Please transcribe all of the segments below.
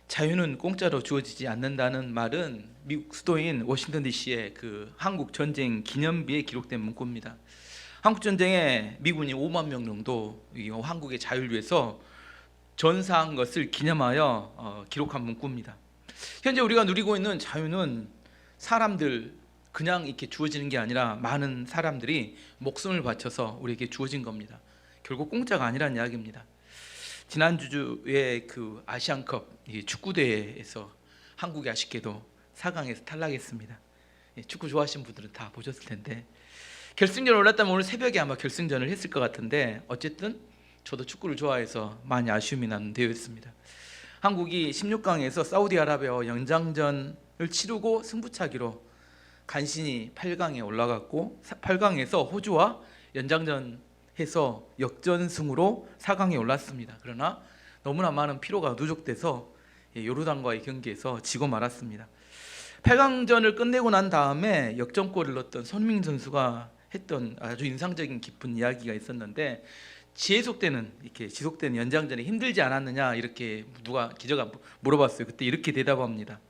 자유는 공짜로 주어지지 않는다는 말은 미국 수도인 워싱턴 DC의 그 한국 전쟁 기념비에 기록된 문구입니다. 한국 전쟁에 미군이 5만 명 정도 한국의 자유를 위해서 전사한 것을 기념하여 기록한 문구입니다. 현재 우리가 누리고 있는 자유는 사람들 그냥 이렇게 주어지는 게 아니라 많은 사람들이 목숨을 바쳐서 우리에게 주어진 겁니다. 결국 공짜가 아니라는 이야기입니다. 지난주에 그 아시안컵 축구 대회에서 한국이 아쉽게도 4강에서 탈락했습니다. 축구 좋아하시는 분들은 다 보셨을 텐데 결승전에 올랐다면 오늘 새벽에 아마 결승전을 했을 것 같은데 어쨌든 저도 축구를 좋아해서 많이 아쉬움이 나는 대회였습니다. 한국이 16강에서 사우디아라비아와 연장전을 치르고 승부차기로 간신히 8강에 올라갔고 8강에서 호주와 연장전 해서 역전승으로 4강에 올랐습니다. 그러나 너무나 많은 피로가 누적돼서 요르단과의 경기에서 지고 말았습니다. 8강전을 끝내고 난 다음에 역전골을 넣었던 손흥민 선수가 했던 아주 인상적인 깊은 이야기가 있었는데 지속되는 연장전에 힘들지 않았느냐 이렇게 누가 기자가 물어봤어요. 그때 이렇게 대답합니다.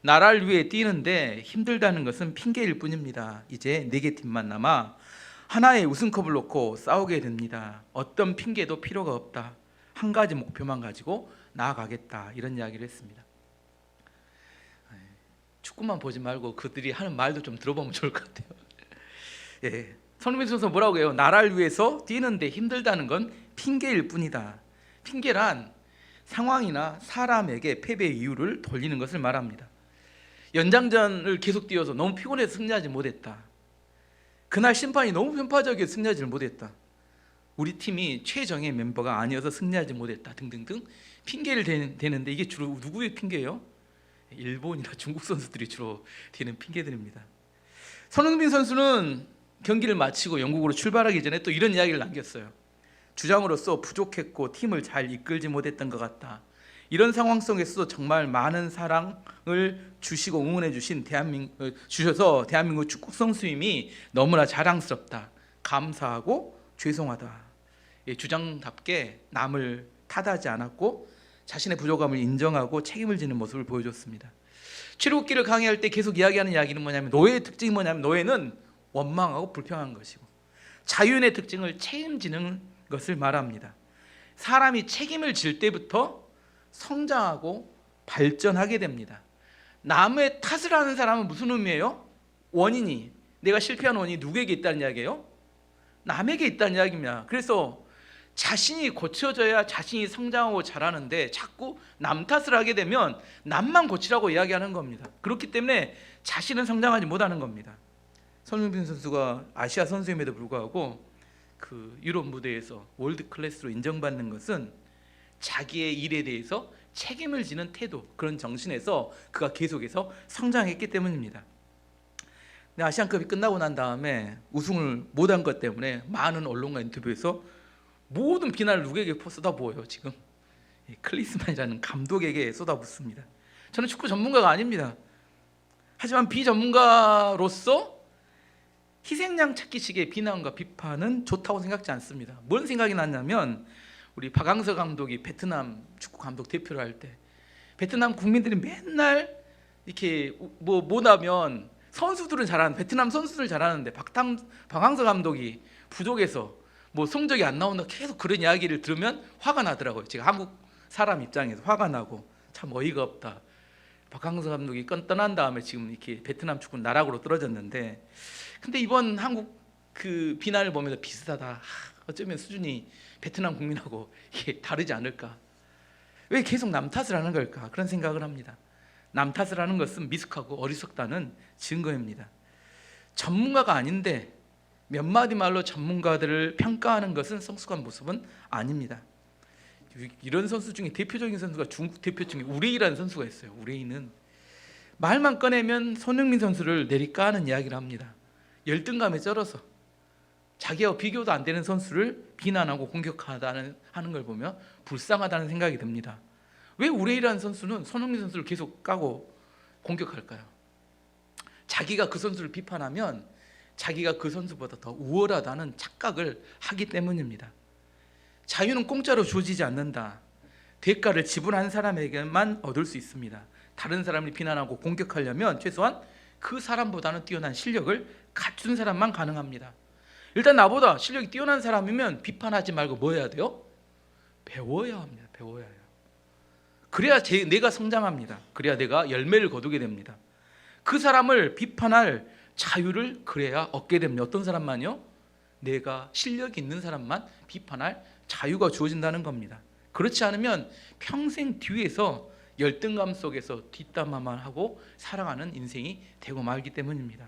나라를 위해 뛰는데 힘들다는 것은 핑계일 뿐입니다. 이제 4개 팀만 남아 하나의 우승컵을 놓고 싸우게 됩니다. 어떤 핑계도 필요가 없다. 한 가지 목표만 가지고 나아가겠다. 이런 이야기를 했습니다. 축구만 보지 말고 그들이 하는 말도 좀 들어보면 좋을 것 같아요. 예, 손흥민 선수 뭐라고 해요? 나라를 위해서 뛰는데 힘들다는 건 핑계일 뿐이다. 핑계란 상황이나 사람에게 패배의 이유를 돌리는 것을 말합니다. 연장전을 계속 뛰어서 너무 피곤해서 승리하지 못했다. 그날 심판이 너무 편파적이게 승리하지 못했다. 우리 팀이 최정예 멤버가 아니어서 승리하지 못했다. 등등등 핑계를 대는데 이게 주로 누구의 핑계예요? 일본이나 중국 선수들이 주로 대는 핑계들입니다. 손흥민 선수는 경기를 마치고 영국으로 출발하기 전에 또 이런 이야기를 남겼어요. 주장으로서 부족했고 팀을 잘 이끌지 못했던 것 같다. 이런 상황 속에서도 정말 많은 사랑을 주시고 응원해 주셔서 대한민국 축구 선수임이 너무나 자랑스럽다. 감사하고 죄송하다. 주장답게 남을 탓하지 않았고 자신의 부족함을 인정하고 책임을 지는 모습을 보여줬습니다. 출애굽기를 강의할 때 계속 이야기하는 이야기는 뭐냐면 노예의 특징이 뭐냐면 노예는 원망하고 불평한 것이고 자유인의 특징을 책임지는 것을 말합니다. 사람이 책임을 질 때부터 성장하고 발전하게 됩니다. 남의 탓을 하는 사람은 무슨 의미예요? 원인이 내가 실패한 원인이 누구에게 있다는 이야기예요? 남에게 있다는 이야기입니다. 그래서 자신이 고쳐져야 자신이 성장하고 자라는데 자꾸 남 탓을 하게 되면 남만 고치라고 이야기하는 겁니다. 그렇기 때문에 자신은 성장하지 못하는 겁니다. 손흥민 선수가 아시아 선수임에도 불구하고 그 유럽 무대에서 월드 클래스로 인정받는 것은 자기의 일에 대해서 책임을 지는 태도, 그런 정신에서 그가 계속해서 성장했기 때문입니다. 아시안컵이 끝나고 난 다음에 우승을 못한 것 때문에 많은 언론과 인터뷰에서 모든 비난을 누구에게 쏟아부어요. 지금 클리스만이라는 감독에게 쏟아붓습니다. 저는 축구 전문가가 아닙니다. 하지만 비전문가로서 희생양 찾기식의 비난과 비판은 좋다고 생각지 않습니다. 뭔 생각이 났냐면 우리 박항서 감독이 베트남 축구 감독 대표를 할 때 베트남 국민들이 맨날 이렇게 뭐 못하면 선수들은 잘하는 베트남 선수들 잘하는데 박항서 감독이 부족해서 뭐 성적이 안 나온다 계속 그런 이야기를 들으면 화가 나더라고요. 제가 한국 사람 입장에서 화가 나고 참 어이가 없다. 박항서 감독이 떠난 다음에 지금 이렇게 베트남 축구는 나락으로 떨어졌는데 근데 이번 한국 그 비난을 보면서 비슷하다. 어쩌면 수준이 베트남 국민하고 이게 다르지 않을까? 왜 계속 남 탓을 하는 걸까? 그런 생각을 합니다. 남 탓을 하는 것은 미숙하고 어리석다는 증거입니다. 전문가가 아닌데 몇 마디 말로 전문가들을 평가하는 것은 성숙한 모습은 아닙니다. 이런 선수 중에 대표적인 선수가 중국 대표 중에 우레이라는 선수가 있어요. 우레이는 말만 꺼내면 손흥민 선수를 내리까는 이야기를 합니다. 열등감에 쩔어서 자기와 비교도 안 되는 선수를 비난하고 공격하는 걸 보면 불쌍하다는 생각이 듭니다. 왜 우레이라는 선수는 손흥민 선수를 계속 까고 공격할까요? 자기가 그 선수를 비판하면 자기가 그 선수보다 더 우월하다는 착각을 하기 때문입니다. 자유는 공짜로 주어지지 않는다. 대가를 지불한 사람에게만 얻을 수 있습니다. 다른 사람을 비난하고 공격하려면 최소한 그 사람보다는 뛰어난 실력을 갖춘 사람만 가능합니다. 일단 나보다 실력이 뛰어난 사람이면 비판하지 말고 뭐 해야 돼요? 배워야 합니다. 배워야 해요. 그래야 내가 성장합니다. 그래야 내가 열매를 거두게 됩니다. 그 사람을 비판할 자유를 그래야 얻게 됩니다. 어떤 사람만요? 내가 실력이 있는 사람만 비판할 자유가 주어진다는 겁니다. 그렇지 않으면 평생 뒤에서 열등감 속에서 뒷담화만 하고 살아가는 인생이 되고 말기 때문입니다.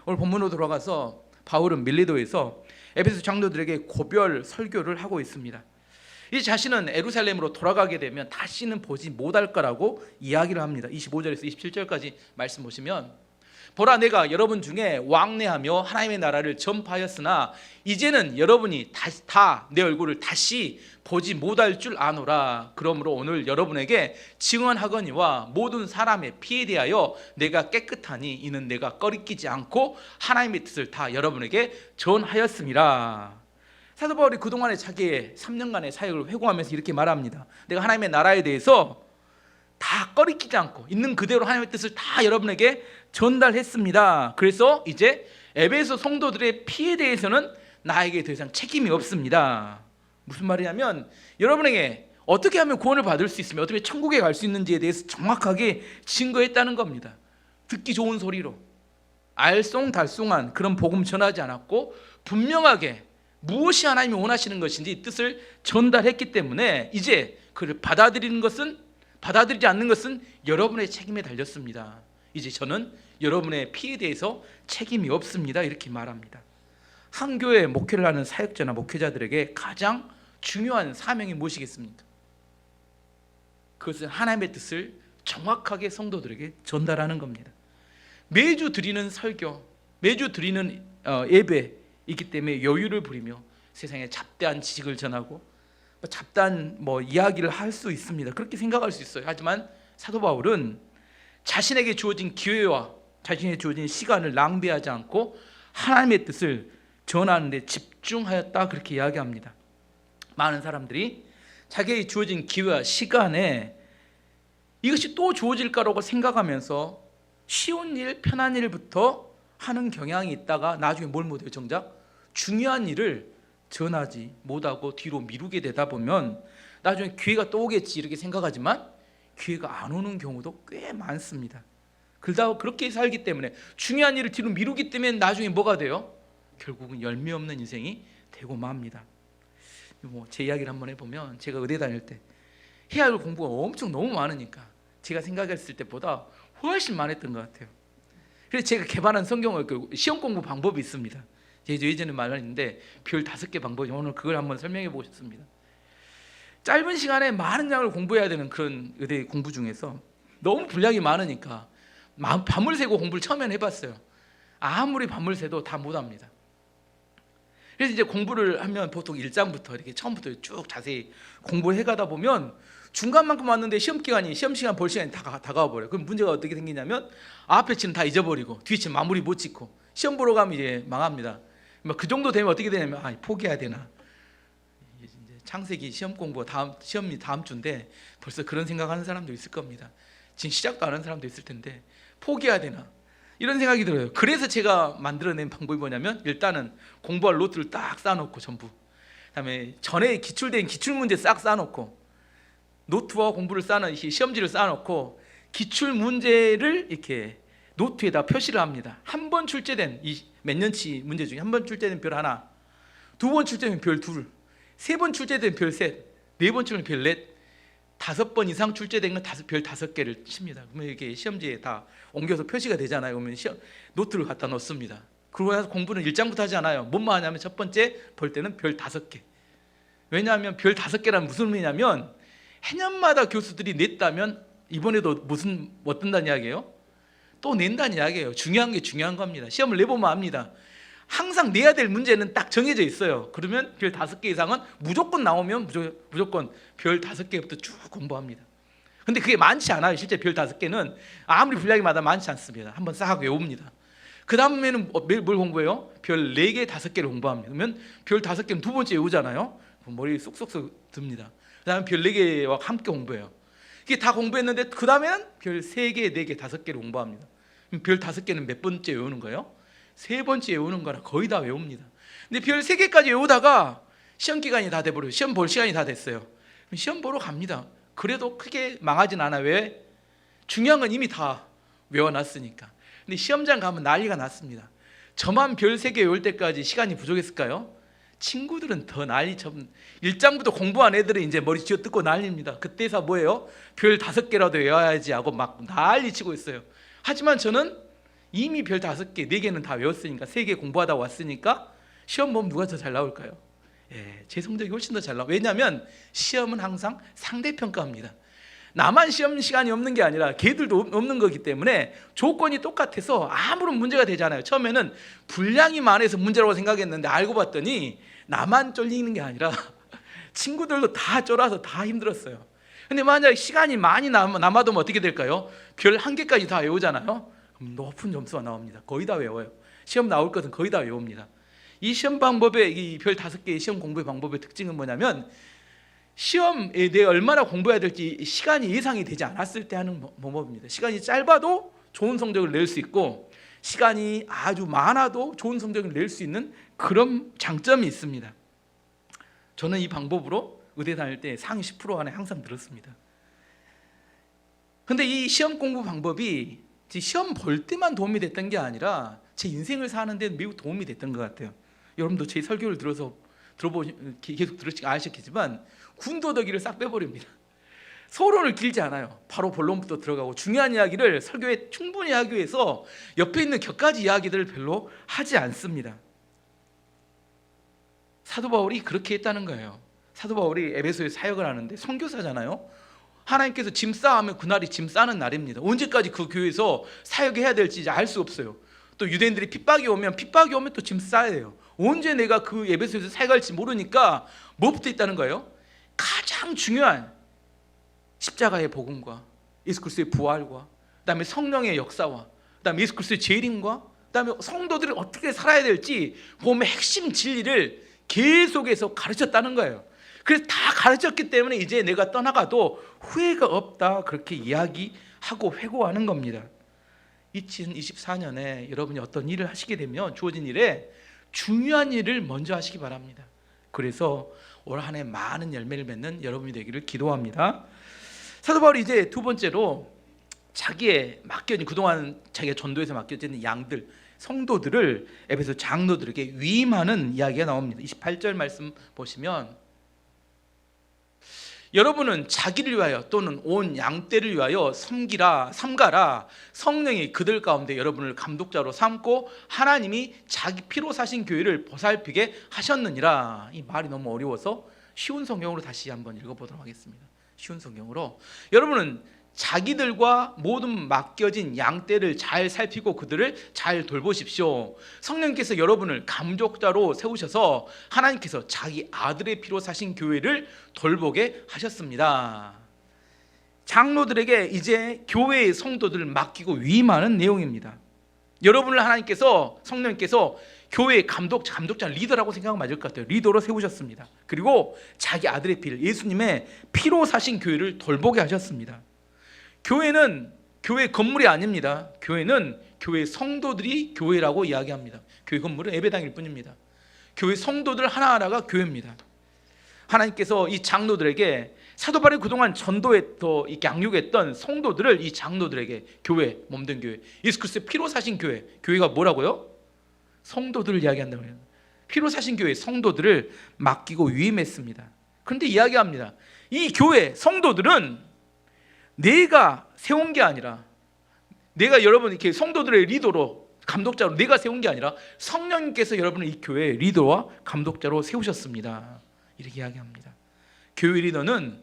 오늘 본문으로 돌아가서 바울은 밀레도에서 에베소 장로들에게 고별 설교를 하고 있습니다. 이 자신은 예루살렘으로 돌아가게 되면 다시는 보지 못할 거라고 이야기를 합니다. 25절에서 27절까지 말씀 보시면, 보라, 내가 여러분 중에 왕래하며 하나님의 나라를 전파하였으나 이제는 여러분이 다 내 얼굴을 다시 보지 못할 줄 아노라. 그러므로 오늘 여러분에게 증언하거니와 모든 사람의 피에 대하여 내가 깨끗하니 이는 내가 꺼리끼지 않고 하나님의 뜻을 다 여러분에게 전하였음이라. 사도 바울이 그동안의 자기의 3년간의 사역을 회고하면서 이렇게 말합니다. 내가 하나님의 나라에 대해서 다 꺼리끼지 않고 있는 그대로 하나님의 뜻을 다 여러분에게 전달했습니다. 그래서 이제 에베소 성도들의 피에 대해서는 나에게 더 이상 책임이 없습니다. 무슨 말이냐면, 여러분에게 어떻게 하면 구원을 받을 수 있으며 어떻게 천국에 갈 수 있는지에 대해서 정확하게 증거했다는 겁니다. 듣기 좋은 소리로 알쏭달쏭한 그런 복음 전하지 않았고, 분명하게 무엇이 하나님이 원하시는 것인지 뜻을 전달했기 때문에 이제 그를 받아들이지 않는 것은 여러분의 책임에 달렸습니다. 이제 저는 여러분의 피에 대해서 책임이 없습니다. 이렇게 말합니다. 한 교회 목회를 하는 사역자나 목회자들에게 가장 중요한 사명이 무엇이겠습니까? 그것은 하나님의 뜻을 정확하게 성도들에게 전달하는 겁니다. 매주 드리는 설교, 매주 드리는 예배이기 때문에 여유를 부리며 세상에 잡다한 지식을 전하고 잡다한 이야기를 할 수 있습니다. 그렇게 생각할 수 있어요. 하지만 사도 바울은 자신에게 주어진 기회와 자신에게 주어진 시간을 낭비하지 않고 하나님의 뜻을 전하는 데 집중하였다, 그렇게 이야기합니다. 많은 사람들이 자기에게 주어진 기회와 시간에 이것이 또 주어질까라고 생각하면서 쉬운 일, 편한 일부터 하는 경향이 있다가 나중에 뭘 못해요? 정작 중요한 일을 전하지 못하고 뒤로 미루게 되다 보면 나중에 기회가 또 오겠지 이렇게 생각하지만 기회가 안 오는 경우도 꽤 많습니다. 그러다 그렇게 살기 때문에, 중요한 일을 뒤로 미루기 때문에 나중에 뭐가 돼요? 결국은 열매 없는 인생이 되고 맙니다. 제 이야기를 한번 해보면, 제가 의대 다닐 때 해야 할 공부가 엄청 너무 많으니까 제가 생각했을 때보다 훨씬 많았던 것 같아요. 그래서 제가 개발한 성경을 시험 공부 방법이 있습니다. 제가 예전에 말했는데 별 5개 방법이, 오늘 그걸 한번 설명해 보겠습니다. 짧은 시간에 많은 양을 공부해야 되는 그런 의대 공부 중에서 너무 분량이 많으니까 밤을 새고 공부를 처음에는 해봤어요. 아무리 밤을 새도 다 못합니다. 그래서 이제 공부를 하면 보통 1장부터 이렇게 처음부터 쭉 자세히 공부를 해가다 보면 중간만큼 왔는데 시험 시간 볼 시간이 다가와 버려요. 그럼 문제가 어떻게 생기냐면, 앞에 치는 다 잊어버리고 뒤에 치는 마무리 못 짓고 시험 보러 가면 이제 망합니다. 그 정도 되면 어떻게 되냐면, 포기해야 되나. 이제 창세기 시험 공부가 시험이 다음 주인데 벌써 그런 생각하는 사람도 있을 겁니다. 지금 시작도 안 하는 사람도 있을 텐데 포기해야 되나, 이런 생각이 들어요. 그래서 제가 만들어낸 방법이 뭐냐면, 일단은 공부할 노트를 딱 쌓아놓고 전부, 그다음에 전에 기출된 기출문제 싹 쌓아놓고, 노트와 공부를 쌓는 시험지를 쌓아놓고 기출 문제를 이렇게 노트에다 표시를 합니다. 한 번 출제된 몇 년치 문제 중에 한 번 출제된 별 하나, 2번 출제된 별 2, 3번 출제된 별 3, 4번 출제된 별 4, 5번 이상 출제된 건 별 5개를 칩니다. 그러면 이렇게 시험지에 다 옮겨서 표시가 되잖아요. 그러면 노트를 갖다 넣습니다. 그러고 나서 공부는 1장부터 하지 않아요. 뭔만 하냐면 첫 번째 볼 때는 별 5개. 왜냐하면 별 5개란 무슨 의미냐면, 해년마다 교수들이 냈다면 이번에도 뭐 뜬다는 이야기예요? 또 낸다는 이야기예요. 중요한 게 중요한 겁니다. 시험을 내보면 압니다. 항상 내야 될 문제는 딱 정해져 있어요. 그러면 별 5개 이상은 무조건 나오면 무조건 별 5개부터 쭉 공부합니다. 근데 그게 많지 않아요. 실제 별 5개는 아무리 분량이 많지 않습니다. 한번 싹 외웁니다. 그 다음에는 뭘 공부해요? 별 4개, 5개를 공부합니다. 그러면 별 5개는 두 번째 외우잖아요. 머리에 쏙쏙 듭니다. 그다음에 별 4개와 함께 공부해요. 이게 다 공부했는데 그 다음에는 별 3개, 4개, 5개를 공부합니다. 그럼 별 5개는 몇 번째 외우는 거예요? 3번째 외우는 거라 거의 다 외웁니다. 근데 별 3개까지 외우다가 시험 기간이 다 돼버려요. 시험 볼 시간이 다 됐어요. 그럼 시험 보러 갑니다. 그래도 크게 망하진 않아. 왜? 중요한 건 이미 다 외워놨으니까. 근데 시험장 가면 난리가 났습니다. 저만 별 3개 외울 때까지 시간이 부족했을까요? 친구들은 더 난리처럼 1장부터 공부한 애들은 이제 머리 쥐어뜯고 난립니다. 그때서 뭐예요? 별 5개라도 외워야지 하고 막 난리치고 있어요. 하지만 저는 이미 별 5개, 4개는 다 외웠으니까 3개 공부하다 왔으니까 시험 보면 누가 더 잘 나올까요? 예, 제 성적이 훨씬 더 잘 나와요. 왜냐하면 시험은 항상 상대평가입니다. 나만 시험 시간이 없는 게 아니라 걔들도 없는 거기 때문에 조건이 똑같아서 아무런 문제가 되지 않아요. 처음에는 분량이 많아서 문제라고 생각했는데 알고 봤더니 나만 쫄리는 게 아니라 친구들도 다 쫄아서 다 힘들었어요. 근데 만약에 시간이 많이 남아도 어떻게 될까요? 별 1개까지 다 외우잖아요. 그럼 높은 점수가 나옵니다. 거의 다 외워요. 시험 나올 것은 거의 다 외웁니다. 이 시험 방법의 이 별 5개의 시험 공부의 방법의 특징은 뭐냐면 시험에 대해 얼마나 공부해야 될지 시간이 예상이 되지 않았을 때 하는 방법입니다. 시간이 짧아도 좋은 성적을 낼 수 있고 시간이 아주 많아도 좋은 성적을 낼 수 있는 그런 장점이 있습니다. 저는 이 방법으로 의대 다닐 때 상위 10% 안에 항상 들었습니다. 근데 이 시험 공부 방법이 시험 볼 때만 도움이 됐던 게 아니라 제 인생을 사는 데 매우 도움이 됐던 것 같아요. 여러분도 제 설교를 계속 아시겠지만 군더더기를 싹 빼버립니다. 서론을 길지 않아요. 바로 본론부터 들어가고 중요한 이야기를 설교에 충분히 하기 위해서 옆에 있는 격가지 이야기들을 별로 하지 않습니다. 사도 바울이 그렇게 했다는 거예요. 사도 바울이 에베소에 사역을 하는데 선교사잖아요. 하나님께서 짐 싸하면 그날이 짐 싸는 날입니다. 언제까지 그 교회에서 사역해야 될지 이제 알 수 없어요. 또 유대인들이 핍박이 오면 또 짐 싸야 돼요. 언제 내가 그 에베소에서 사역할지 모르니까 뭐부터 있다는 거예요? 가장 중요한 십자가의 복음과 예수 그리스도의 부활과 그다음에 성령의 역사와 그다음에 예수 그리스도의 재림과 그다음에 성도들이 어떻게 살아야 될지 복음의 핵심 진리를 계속해서 가르쳤다는 거예요. 그래서 다 가르쳤기 때문에 이제 내가 떠나가도 후회가 없다 그렇게 이야기하고 회고하는 겁니다. 2024년에 여러분이 어떤 일을 하시게 되면 주어진 일에 중요한 일을 먼저 하시기 바랍니다. 그래서 올 한 해 많은 열매를 맺는 여러분이 되기를 기도합니다. 사도 바울이 이제 두 번째로 자기의 맡겨진 그동안 자기가 전도에서 맡겨진 양들 성도들을 에베소 장로들에게 위임하는 이야기가 나옵니다. 28절 말씀 보시면 여러분은 자기를 위하여 또는 온 양떼를 위하여 삼가라. 성령이 그들 가운데 여러분을 감독자로 삼고 하나님이 자기 피로 사신 교회를 보살피게 하셨느니라. 이 말이 너무 어려워서 쉬운 성경으로 다시 한번 읽어보도록 하겠습니다. 쉬운 성경으로 여러분은 자기들과 모든 맡겨진 양떼를 잘 살피고 그들을 잘 돌보십시오. 성령께서 여러분을 감독자로 세우셔서 하나님께서 자기 아들의 피로 사신 교회를 돌보게 하셨습니다. 장로들에게 이제 교회의 성도들을 맡기고 위임하는 내용입니다. 여러분을 하나님께서 성령께서 교회의 감독자 리더라고 생각하면 맞을 것 같아요. 리더로 세우셨습니다. 그리고 자기 아들의 피를 예수님의 피로 사신 교회를 돌보게 하셨습니다. 교회는 교회 건물이 아닙니다. 교회는 교회 성도들이 교회라고 이야기합니다. 교회 건물은 예배당일 뿐입니다. 교회 성도들 하나하나가 교회입니다. 하나님께서 이 장로들에게 사도 바울이 그동안 전도에 더 양육했던 성도들을 이 장로들에게 교회, 몸된 교회, 예수 그리스도의 피로 사신 교회, 교회가 뭐라고요? 성도들을 이야기한다고 해요. 피로 사신 교회 성도들을 맡기고 위임했습니다. 그런데 이야기합니다. 이 교회 성도들은 내가 세운 게 아니라 내가 여러분 이렇게 성도들의 리더로 감독자로 내가 세운 게 아니라 성령님께서 여러분을 이 교회의 리더와 감독자로 세우셨습니다. 이렇게 이야기합니다. 교회 리더는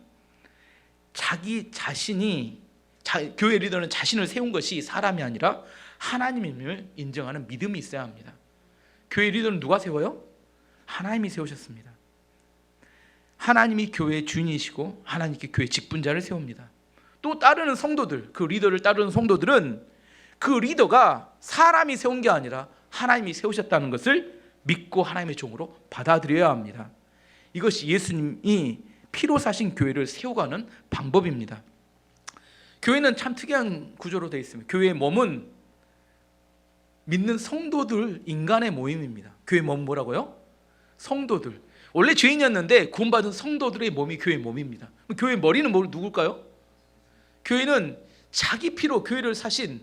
교회 리더는 자신을 세운 것이 사람이 아니라 하나님임을 인정하는 믿음이 있어야 합니다. 교회 리더는 누가 세워요? 하나님이 세우셨습니다. 하나님이 교회의 주인이시고 하나님께 교회 직분자를 세웁니다. 또 따르는 성도들, 그 리더를 따르는 성도들은 그 리더가 사람이 세운 게 아니라 하나님이 세우셨다는 것을 믿고 하나님의 종으로 받아들여야 합니다. 이것이 예수님이 피로 사신 교회를 세워가는 방법입니다. 교회는 참 특이한 구조로 되어 있습니다. 교회의 몸은 믿는 성도들, 인간의 모임입니다. 교회 몸 뭐라고요? 성도들. 원래 죄인이었는데 구원받은 성도들의 몸이 교회의 몸입니다. 교회의 머리는 누굴까요? 교회는 자기 피로 교회를 사신,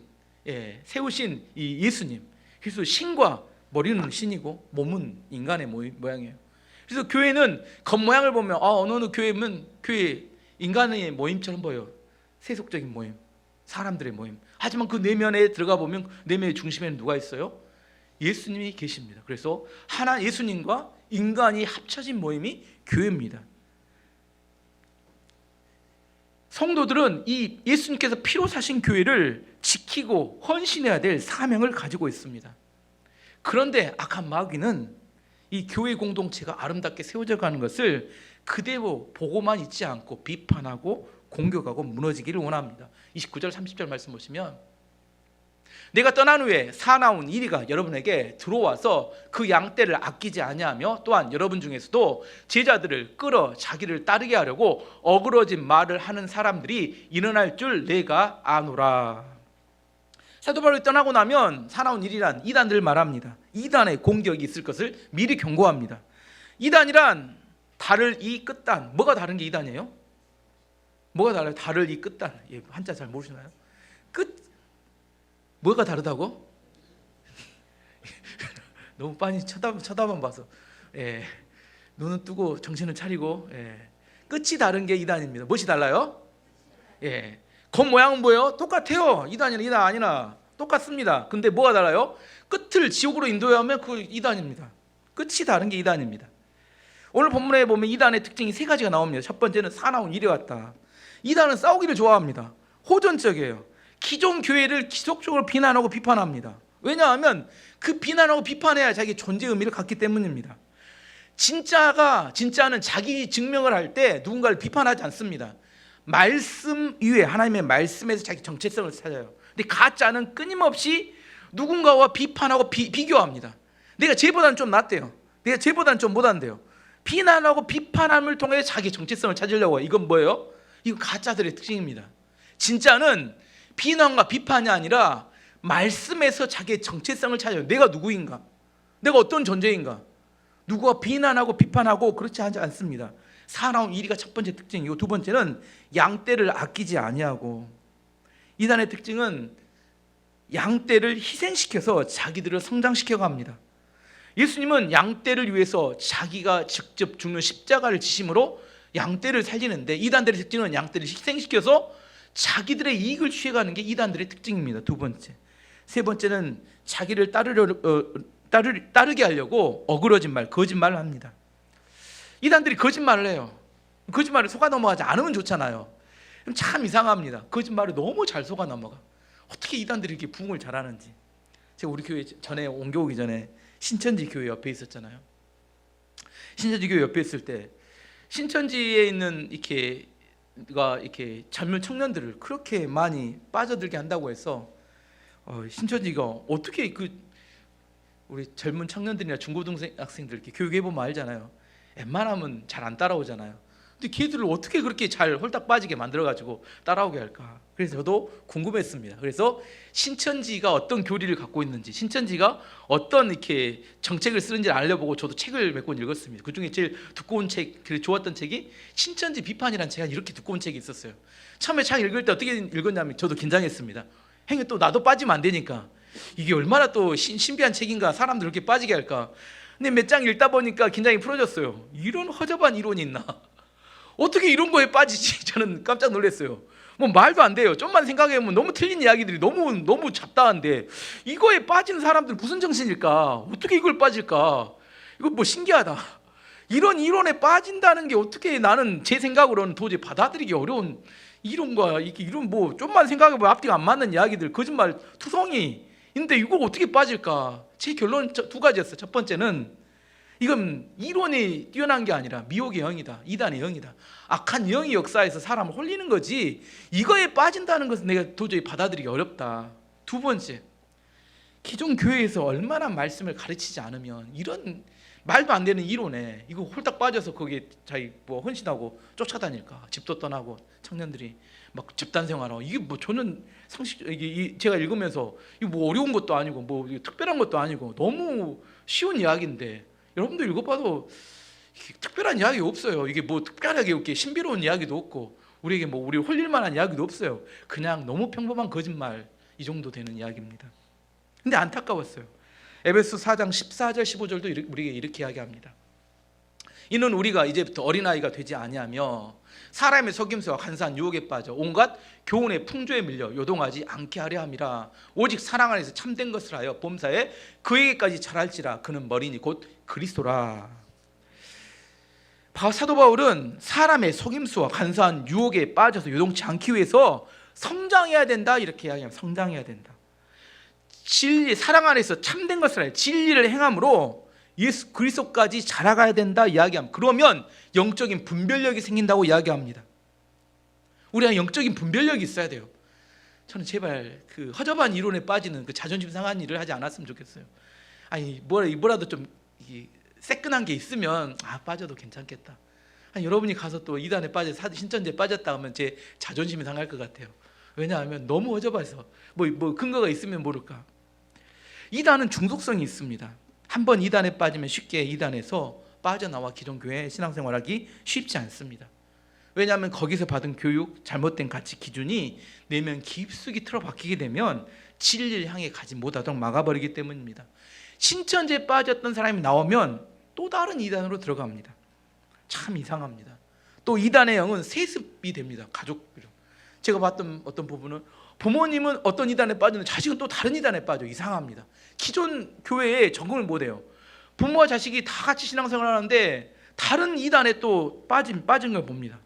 세우신 이 예수님. 그래서 신과 머리는 신이고 몸은 인간의 모양이에요. 그래서 교회는 겉모양을 보면 어느 교회는 교회 인간의 모임처럼 보여요. 세속적인 모임, 사람들의 모임. 하지만 그 내면에 들어가 보면 내면의 중심에는 누가 있어요? 예수님이 계십니다. 그래서 하나 예수님과 인간이 합쳐진 모임이 교회입니다. 성도들은 이 예수님께서 피로 사신 교회를 지키고 헌신해야 될 사명을 가지고 있습니다. 그런데 악한 마귀는 이 교회 공동체가 아름답게 세워져 가는 것을 그대로 보고만 있지 않고 비판하고 공격하고 무너지기를 원합니다. 29절 30절 말씀 보시면, 내가 떠난 후에 사나운 이리가 여러분에게 들어와서 그 양떼를 아끼지 아니하며 또한 여러분 중에서도 제자들을 끌어 자기를 따르게 하려고 어그러진 말을 하는 사람들이 일어날 줄 내가 아노라. 사도 바울이 떠나고 나면 사나운 일이란 이단들을 말합니다. 이단의 공격이 있을 것을 미리 경고합니다. 이단이란 달을 이 끝단. 뭐가 다른 게 이단이에요? 뭐가 달라요? 달을 이 끝단. 한자 잘 모르시나요? 뭐가 다르다고? 너무 빤히 쳐다만 봐서 눈은 뜨고 정신을 차리고 끝이 다른 게 이단입니다. 무엇이 달라요? 겉모양은 뭐예요? 똑같아요. 이단이나 이단 아니나 똑같습니다. 근데 뭐가 달라요? 끝을 지옥으로 인도하면 그 이단입니다. 끝이 다른 게 이단입니다. 오늘 본문에 보면 이단의 특징이 세 가지가 나옵니다. 첫 번째는 사나운 이리 왔다. 이단은 싸우기를 좋아합니다. 호전적이에요. 기존 교회를 지속적으로 비난하고 비판합니다. 왜냐하면 그 비난하고 비판해야 자기 존재 의미를 갖기 때문입니다. 진짜는 자기 증명을 할 때 누군가를 비판하지 않습니다. 말씀 위에, 하나님의 말씀에서 자기 정체성을 찾아요. 근데 가짜는 끊임없이 누군가와 비판하고 비교합니다. 내가 쟤보다는 좀 낫대요. 내가 쟤보다는 좀 못한대요. 비난하고 비판함을 통해 자기 정체성을 찾으려고 해요. 이건 뭐예요? 이건 가짜들의 특징입니다. 진짜는 비난과 비판이 아니라 말씀에서 자기의 정체성을 찾아요. 내가 누구인가? 내가 어떤 존재인가? 누구와 비난하고 비판하고 그렇지 않습니다. 사나운 이리가 첫 번째 특징이고, 두 번째는 양떼를 아끼지 아니하고. 이단의 특징은 양떼를 희생시켜서 자기들을 성장시켜 갑니다. 예수님은 양떼를 위해서 자기가 직접 죽는 십자가를 지심으로 양떼를 살리는데, 이단들의 특징은 양떼를 희생시켜서 자기들의 이익을 취해가는 게 이단들의 특징입니다. 두 번째. 세 번째는 자기를 따르게 하려고 어그러진 말, 거짓말을 합니다. 이단들이 거짓말을 해요. 거짓말을 속아 넘어가지 않으면 좋잖아요. 참 이상합니다. 거짓말을 너무 잘 속아 넘어가. 어떻게 이단들이 이렇게 부흥을 잘하는지. 제가 우리 교회 전에 옮겨오기 전에 신천지 교회 옆에 있었잖아요. 신천지 교회 옆에 있을 때 신천지에 있는 이렇게 젊은 청년들을 그렇게 많이 빠져들게 한다고 해서 신천지가 어떻게 우리 젊은 청년들이나 중고등학생들 이렇게 교육해 보면 알잖아요. 웬만하면 잘 안 따라오잖아요. 근데 걔들을 어떻게 그렇게 잘 홀딱 빠지게 만들어가지고 따라오게 할까? 그래서 저도 궁금했습니다. 그래서 신천지가 어떤 교리를 갖고 있는지, 신천지가 어떤 이렇게 정책을 쓰는지를 알려보고 저도 책을 몇 권 읽었습니다. 그 중에 제일 두꺼운 책, 좋았던 책이 신천지 비판이라는 책이 이렇게 두꺼운 책이 있었어요. 처음에 책 읽을 때 어떻게 읽었냐면 저도 긴장했습니다. 행여 또 나도 빠지면 안 되니까 이게 얼마나 또 신비한 책인가, 사람들 이렇게 빠지게 할까. 근데 몇 장 읽다 보니까 긴장이 풀어졌어요. 이런 허접한 이론이 있나? 어떻게 이런 거에 빠지지? 저는 깜짝 놀랐어요. 뭐 말도 안 돼요. 좀만 생각해보면 너무 틀린 이야기들이 너무 잡다한데 이거에 빠지는 사람들은 무슨 정신일까? 어떻게 이걸 빠질까? 이거 뭐 신기하다. 이런 이론에 빠진다는 게 어떻게, 나는 제 생각으로는 도저히 받아들이기 어려운 이론과 이런 뭐 좀만 생각해보면 앞뒤가 안 맞는 이야기들, 거짓말 투성이 근데 이걸 어떻게 빠질까? 제 결론은 두 가지였어요. 첫 번째는 이건 이론이 뛰어난 게 아니라 미혹의 영이다. 이단의 영이다. 악한 영이 역사에서 사람을 홀리는 거지 이거에 빠진다는 것은 내가 도저히 받아들이기 어렵다. 두 번째, 기존 교회에서 얼마나 말씀을 가르치지 않으면 이런 말도 안 되는 이론에 이거 홀딱 빠져서 거기에 자기 뭐 헌신하고 쫓아다닐까, 집도 떠나고 청년들이 막 집단 생활하고, 이게 뭐 저는 상식, 이게 제가 읽으면서 이거 뭐 어려운 것도 아니고 뭐 특별한 것도 아니고 너무 쉬운 이야기인데, 여러분도 읽어봐도 특별한 이야기 없어요. 이게 뭐 특별하게 이렇게 신비로운 이야기도 없고 우리에게 뭐 우리 홀릴 만한 이야기도 없어요. 그냥 너무 평범한 거짓말, 이 정도 되는 이야기입니다. 근데 안타까웠어요. 에베소 4장 14절 15절도 우리에게 이렇게 이야기합니다. 이는 우리가 이제부터 어린아이가 되지 아니하며 사람의 속임수와 간사한 유혹에 빠져 온갖 교훈의 풍조에 밀려 요동하지 않게 하려 함이라. 오직 사랑 안에서 참된 것을 하여 범사에 그에게까지 자랄지라. 그는 머리니 곧 그리스도라. 사도 바울은 사람의 속임수와 간사한 유혹에 빠져서 요동치 않기 위해서 성장해야 된다, 이렇게 이야기합니다. 성장해야 된다. 진리, 사랑 안에서 참된 것을 해 진리를 행함으로 예수 그리스도까지 자라가야 된다 이야기합니다. 그러면 영적인 분별력이 생긴다고 이야기합니다. 우리가 영적인 분별력이 있어야 돼요. 저는 제발 그 허접한 이론에 빠지는 그 자존심 상한 일을 하지 않았으면 좋겠어요. 아니 뭐라도 좀 새끈한 게 있으면 빠져도 괜찮겠다. 아니, 여러분이 가서 또 이단에 빠져 신천지에 빠졌다 하면 제 자존심이 상할 것 같아요. 왜냐하면 너무 허접해서 뭐 근거가 있으면 모를까. 이단은 중독성이 있습니다. 한번 이단에 빠지면 쉽게 이단에서 빠져나와 기존 교회 신앙생활하기 쉽지 않습니다. 왜냐하면 거기서 받은 교육, 잘못된 가치 기준이 내면 깊숙이 틀어박히게 되면 진리를 향해 가지 못하도록 막아버리기 때문입니다. 신천지에 빠졌던 사람이 나오면 또 다른 이단으로 들어갑니다. 참 이상합니다. 또 이단의 영은 세습이 됩니다. 가족으로. 제가 봤던 어떤 부분은 부모님은 어떤 이단에 빠지는데 자식은 또 다른 이단에 빠져. 이상합니다. 기존 교회에 적응을 못해요. 부모와 자식이 다 같이 신앙생활을 하는데 다른 이단에 또 빠진 걸 봅니다.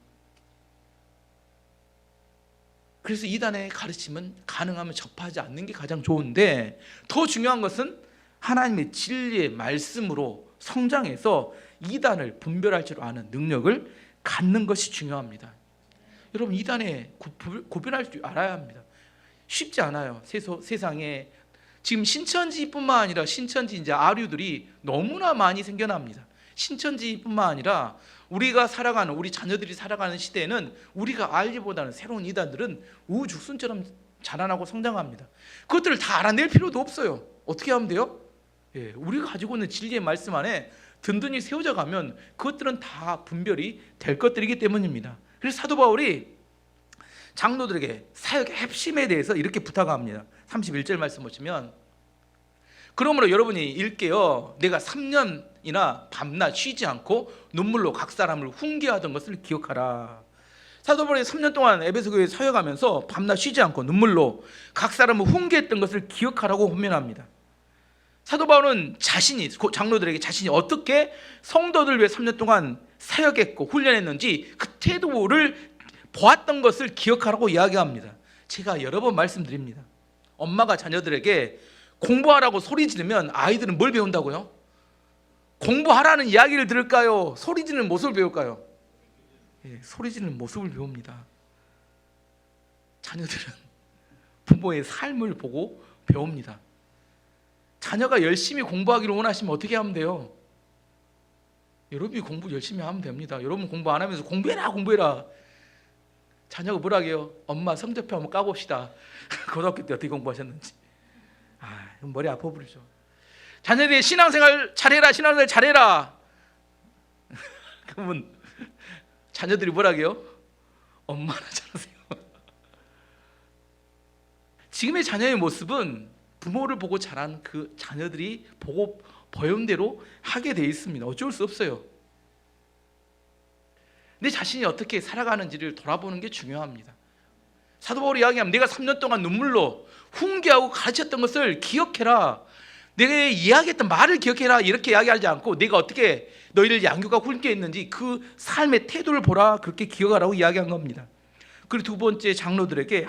그래서 이단의 가르침은 가능하면 접하지 않는 게 가장 좋은데, 더 중요한 것은 하나님의 진리의 말씀으로 성장해서 이단을 분별할 줄 아는 능력을 갖는 것이 중요합니다. 여러분, 이단에 구별할 줄 알아야 합니다. 쉽지 않아요. 세상에 지금 신천지뿐만 아니라 신천지 이제 아류들이 너무나 많이 생겨납니다. 신천지뿐만 아니라 우리가 살아가는, 우리 자녀들이 살아가는 시대에는 우리가 알기보다는 새로운 이단들은 우후죽순처럼 자라나고 성장합니다. 그것들을 다 알아낼 필요도 없어요. 어떻게 하면 돼요? 우리가 가지고 있는 진리의 말씀 안에 든든히 세워져 가면 그것들은 다 분별이 될 것들이기 때문입니다. 그래서 사도 바울이 장로들에게 사역의 핵심에 대해서 이렇게 부탁합니다. 31절 말씀 보시면, 그러므로 여러분이 읽게요, 내가 3년이나 밤낮 쉬지 않고 눈물로 각 사람을 훈계하던 것을 기억하라. 사도 바울이 3년 동안 에베소 교회에 사역하면서 밤낮 쉬지 않고 눈물로 각 사람을 훈계했던 것을 기억하라고 호면합니다. 사도 바울은 장로들에게 자신이 어떻게 성도들 위해 3년 동안 사역했고 훈련했는지 그 태도를 보았던 것을 기억하라고 이야기합니다. 제가 여러 번 말씀드립니다. 엄마가 자녀들에게 공부하라고 소리 지르면 아이들은 뭘 배운다고요? 공부하라는 이야기를 들을까요? 소리 지르는 모습을 배울까요? 소리 지르는 모습을 배웁니다. 자녀들은 부모의 삶을 보고 배웁니다. 자녀가 열심히 공부하기를 원하시면 어떻게 하면 돼요? 여러분이 공부 열심히 하면 됩니다. 여러분 공부 안 하면서 공부해라. 자녀가 뭐라 해요? 엄마 성적표 한번 까봅시다. 고등학교 때 어떻게 공부하셨는지. 머리 아파 버리죠. 자녀들이 신앙생활 잘해라. 그러면 자녀들이 뭐라 해요? 엄마나 잘하세요. 지금의 자녀의 모습은 부모를 보고 자란 그 자녀들이 보고 보연대로 하게 돼 있습니다. 어쩔 수 없어요. 내 자신이 어떻게 살아가는지를 돌아보는 게 중요합니다. 사도 바울이 이야기하면 내가 3년 동안 눈물로 훈계하고 가르쳤던 것을 기억해라. 내가 이야기했던 말을 기억해라. 이렇게 이야기하지 않고 내가 어떻게 너희를 양육하고 훈계했는지 그 삶의 태도를 보라. 그렇게 기억하라고 이야기한 겁니다. 그리고 두 번째, 장로들에게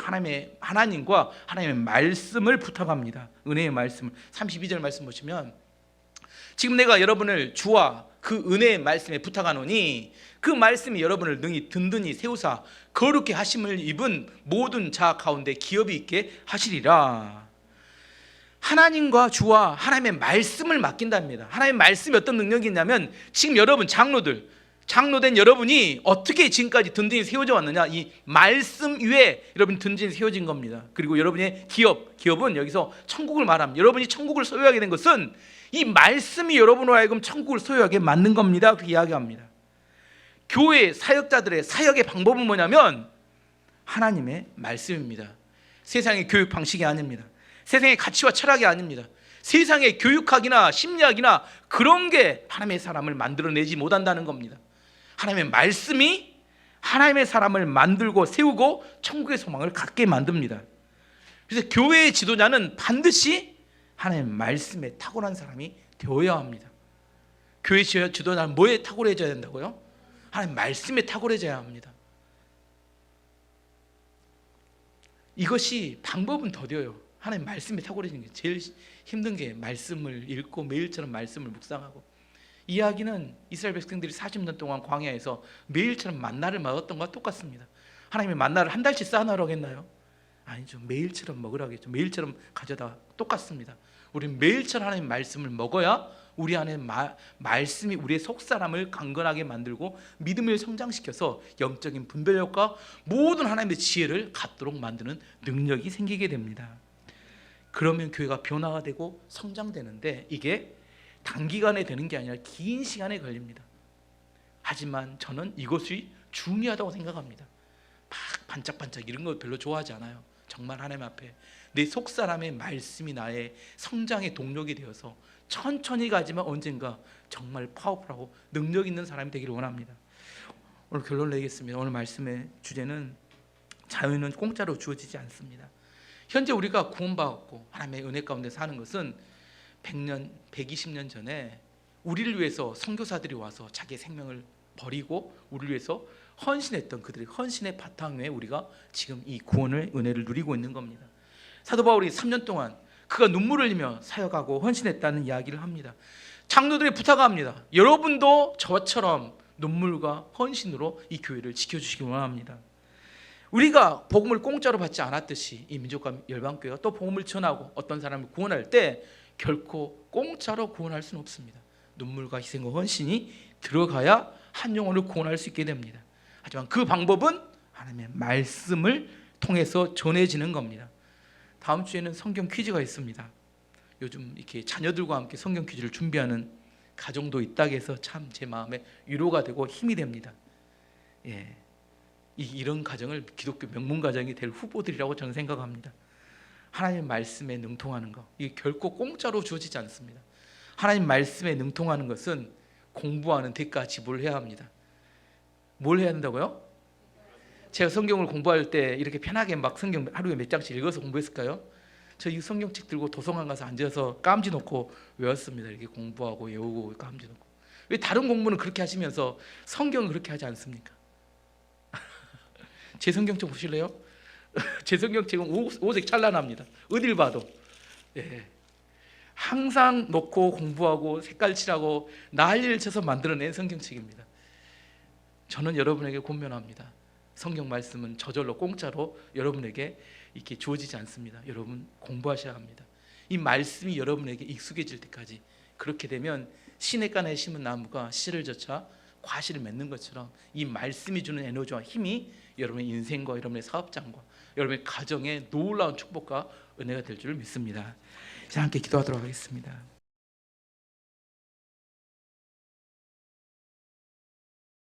하나님과 하나님의 말씀을 부탁합니다. 은혜의 말씀을. 32절 말씀 보시면, 지금 내가 여러분을 주와 그 은혜의 말씀에 부탁하노니 그 말씀이 여러분을 능히 든든히 세우사 거룩게 하심을 입은 모든 자 가운데 기업이 있게 하시리라. 하나님과 주와 하나님의 말씀을 맡긴답니다. 하나님의 말씀이 어떤 능력이 있냐면, 지금 여러분 장로된 여러분이 어떻게 지금까지 든든히 세워져 왔느냐, 이 말씀 위에 여러분이 든든히 세워진 겁니다. 그리고 여러분의 기업은 여기서 천국을 말합니다. 여러분이 천국을 소유하게 된 것은 이 말씀이 여러분으로 하여금 천국을 소유하게 만든 겁니다. 그렇게 이야기합니다. 교회 사역자들의 사역의 방법은 뭐냐면 하나님의 말씀입니다. 세상의 교육 방식이 아닙니다. 세상의 가치와 철학이 아닙니다. 세상의 교육학이나 심리학이나 그런 게 하나님의 사람을 만들어내지 못한다는 겁니다. 하나님의 말씀이 하나님의 사람을 만들고 세우고 천국의 소망을 갖게 만듭니다. 그래서 교회의 지도자는 반드시 하나님의 말씀에 탁월한 사람이 되어야 합니다. 교회 지도자는 뭐에 탁월해져야 된다고요? 하나님 말씀에 탁월해져야 합니다. 이것이 방법은 더뎌요. 하나님 말씀에 탁월해지는 게 제일 힘든 게 말씀을 읽고 매일처럼 말씀을 묵상하고, 이야기는 이스라엘 백성들이 40년 동안 광야에서 매일처럼 만나를 먹었던 것과 똑같습니다. 하나님의 만나를 한 달씩 쌓아놓으라고 했나요? 아니죠. 매일처럼 먹으라고 했죠. 매일처럼 가져다 똑같습니다. 우리는 매일처럼 하나님의 말씀을 먹어야 우리 안에 말씀이 우리의 속사람을 강건하게 만들고 믿음을 성장시켜서 영적인 분별력과 모든 하나님의 지혜를 갖도록 만드는 능력이 생기게 됩니다. 그러면 교회가 변화가 되고 성장되는데, 이게 단기간에 되는 게 아니라 긴 시간에 걸립니다. 하지만 저는 이것이 중요하다고 생각합니다. 막 반짝반짝 이런 거 별로 좋아하지 않아요. 정말 하나님 앞에 내 속사람의 말씀이 나의 성장의 동력이 되어서 천천히 가지만 언젠가 정말 파워풀하고 능력 있는 사람이 되기를 원합니다. 오늘 결론을 내겠습니다. 오늘 말씀의 주제는 자유는 공짜로 주어지지 않습니다. 현재 우리가 구원받았고 하나님의 은혜 가운데 사는 것은 100년, 120년 전에 우리를 위해서 선교사들이 와서 자기의 생명을 버리고 우리를 위해서 헌신했던 그들의 헌신의 바탕 위에 우리가 지금 이 구원의 은혜를 누리고 있는 겁니다. 사도 바울이 3년 동안 그가 눈물을 흘리며 사역하고 헌신했다는 이야기를 합니다. 장로들이 부탁합니다. 여러분도 저처럼 눈물과 헌신으로 이 교회를 지켜주시기 원합니다. 우리가 복음을 공짜로 받지 않았듯이 이 민족과 열방교회가 또 복음을 전하고 어떤 사람을 구원할 때 결코 공짜로 구원할 수는 없습니다. 눈물과 희생과 헌신이 들어가야 한 영혼을 구원할 수 있게 됩니다. 하지만 그 방법은 하나님의 말씀을 통해서 전해지는 겁니다. 다음 주에는 성경 퀴즈가 있습니다. 요즘 이렇게 자녀들과 함께 성경 퀴즈를 준비하는 가정도 있다고 해서 참 제 마음에 위로가 되고 힘이 됩니다. 이런 가정을 기독교 명문 가정이 될 후보들이라고 저는 생각합니다. 하나님 말씀에 능통하는 것, 이게 결코 공짜로 주어지지 않습니다. 하나님 말씀에 능통하는 것은 공부하는 대가 지불을 해야 합니다. 뭘 해야 한다고요? 제가 성경을 공부할 때 이렇게 편하게 막 성경 하루에 몇 장씩 읽어서 공부했을까요? 저 이 성경책 들고 도서관 가서 앉아서 깜지 놓고 외웠습니다. 이렇게 공부하고 외우고 깜지 놓고. 왜 다른 공부는 그렇게 하시면서 성경은 그렇게 하지 않습니까? 제 성경책 보실래요? 제 성경책은 오색 찬란합니다. 어딜 봐도. 항상 놓고 공부하고 색깔 칠하고 난리를 쳐서 만들어낸 성경책입니다. 저는 여러분에게 권면합니다. 성경 말씀은 저절로 공짜로 여러분에게 이렇게 주어지지 않습니다. 여러분 공부하셔야 합니다. 이 말씀이 여러분에게 익숙해질 때까지, 그렇게 되면 시냇가에 심은 나무가 씨를 젖자 과실을 맺는 것처럼 이 말씀이 주는 에너지와 힘이 여러분의 인생과 여러분의 사업장과 여러분의 가정에 놀라운 축복과 은혜가 될 줄 믿습니다. 이제 함께 기도하도록 하겠습니다.